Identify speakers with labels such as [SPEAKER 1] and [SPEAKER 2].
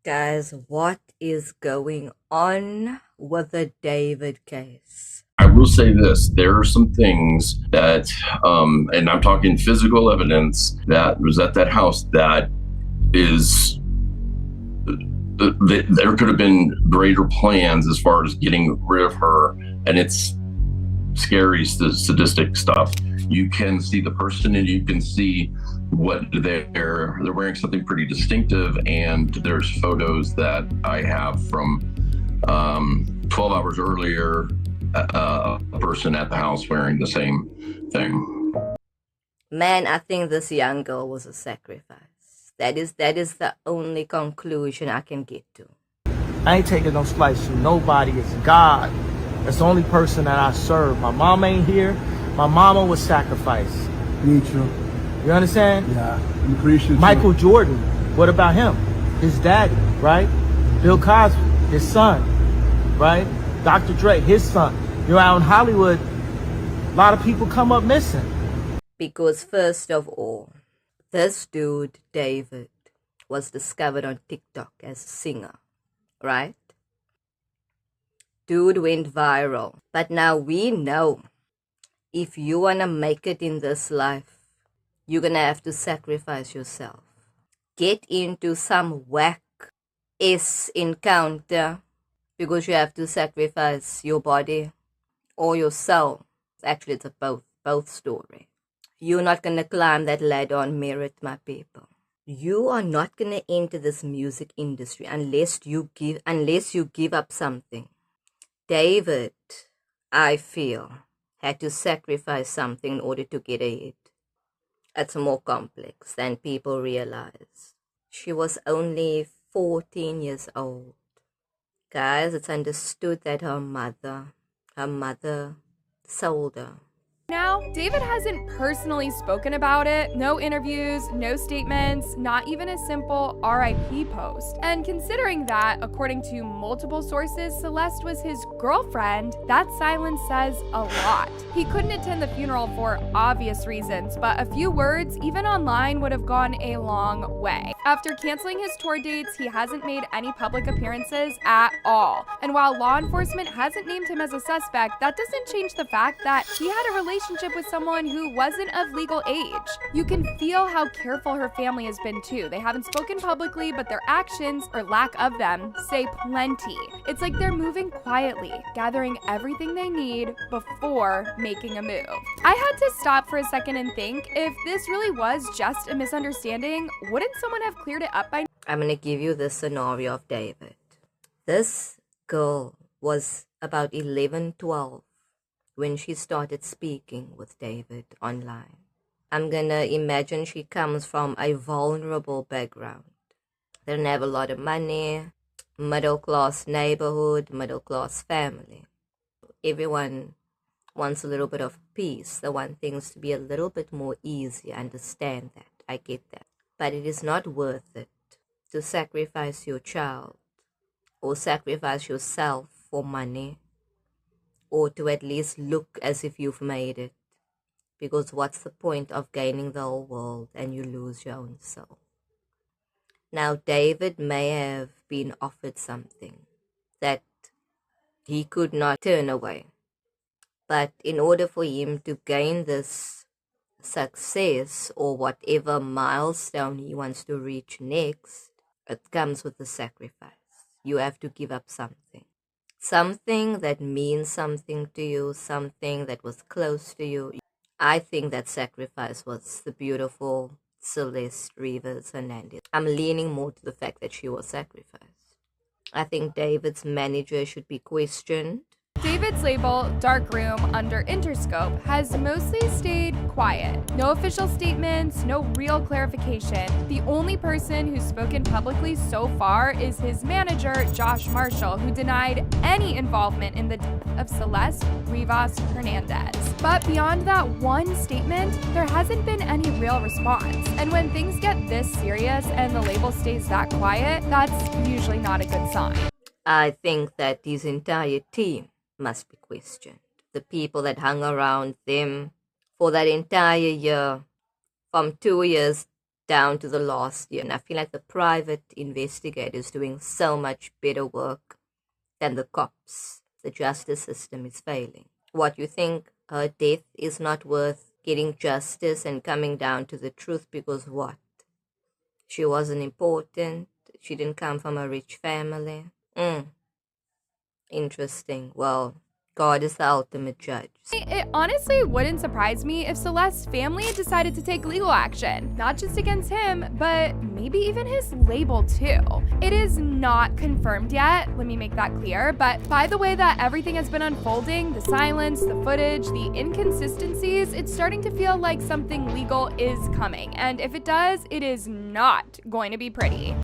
[SPEAKER 1] Guys, what is going on with the David case?
[SPEAKER 2] I will say this, there are some things that, and I'm talking physical evidence that was at that house that is, there could have been greater plans as far as getting rid of her, and it's scary, sadistic stuff. You can see the person and you can see what they're wearing something pretty distinctive, and there's photos that I have from 12 hours earlier, a person at the house wearing the same thing.
[SPEAKER 1] Man, I think this young girl was a sacrifice. That is the only conclusion I can get to.
[SPEAKER 3] I ain't taking no slice from nobody. It's God. That's the only person that I serve. My mom ain't here. My mama was sacrificed.
[SPEAKER 4] Me too.
[SPEAKER 3] You understand?
[SPEAKER 4] Yeah, I'm Christian.
[SPEAKER 3] Michael Jordan, what about him? His daddy, right? Bill Cosby, his son, right? Dr. Dre, his son. You know, out in Hollywood, a lot of people come up missing.
[SPEAKER 1] Because first of all, this dude, David, was discovered on TikTok as a singer, right? Dude went viral. But now we know if you want to make it in this life, you're going to have to sacrifice yourself. Get into some whack-ass encounter because you have to sacrifice your body or your soul. Actually, it's a both story. You're not going to climb that ladder on merit, my people. You are not going to enter this music industry unless you give up something. David, I feel, had to sacrifice something in order to get ahead. It's more complex than people realize. She was only 14 years old. Guys, it's understood that her mother sold her.
[SPEAKER 5] Now, David hasn't personally spoken about it, no interviews, no statements, not even a simple RIP post. And considering that, according to multiple sources, Celeste was his girlfriend, that silence says a lot. He couldn't attend the funeral for obvious reasons, but a few words, even online, would have gone a long way. After canceling his tour dates, he hasn't made any public appearances at all. And while law enforcement hasn't named him as a suspect, that doesn't change the fact that he had a relationship with someone who wasn't of legal age. You can feel how careful her family has been too. They haven't spoken publicly, but their actions, or lack of them, say plenty. It's like they're moving quietly, gathering everything they need before making a move. I had to stop for a second and think, if this really was just a misunderstanding, wouldn't someone have cleared it up by now?
[SPEAKER 1] I'm going to give you the scenario of David. This girl was about 11, 12. When she started speaking with David online. I'm gonna imagine she comes from a vulnerable background. They don't have a lot of money, middle-class neighborhood, middle-class family. Everyone wants a little bit of peace. They want things to be a little bit more easy. I understand that. I get that. But it is not worth it to sacrifice your child or sacrifice yourself for money, or to at least look as if you've made it. Because what's the point of gaining the whole world and you lose your own soul? Now, David may have been offered something that he could not turn away. But in order for him to gain this success or whatever milestone he wants to reach next, it comes with a sacrifice. You have to give up something. Something that means something to you, something that was close to you. I think that sacrifice was the beautiful Celeste Rivas Hernandez. I'm leaning more to the fact that she was sacrificed. I think David's manager should be questioned.
[SPEAKER 5] David's label, Darkroom, under Interscope, has mostly stayed quiet. No official statements, no real clarification. The only person who's spoken publicly so far is his manager, Josh Marshall, who denied any involvement in the death of Celeste Rivas Hernandez. But beyond that one statement, there hasn't been any real response. And when things get this serious and the label stays that quiet, that's usually not a good sign.
[SPEAKER 1] I think that his entire team must be questioned. The people that hung around them for that entire year, from 2 years down to the last year. And I feel like the private investigator is doing so much better work than the cops. The justice system is failing. What, you think her death is not worth getting justice and coming down to the truth because what? She wasn't important. She didn't come from a rich family. Interesting. Well, God is the ultimate judge.
[SPEAKER 5] It honestly wouldn't surprise me if Celeste's family decided to take legal action, not just against him, but maybe even his label too. It is not confirmed yet, let me make that clear, but by the way that everything has been unfolding, the silence, the footage, the inconsistencies, it's starting to feel like something legal is coming. And if it does, it is not going to be pretty.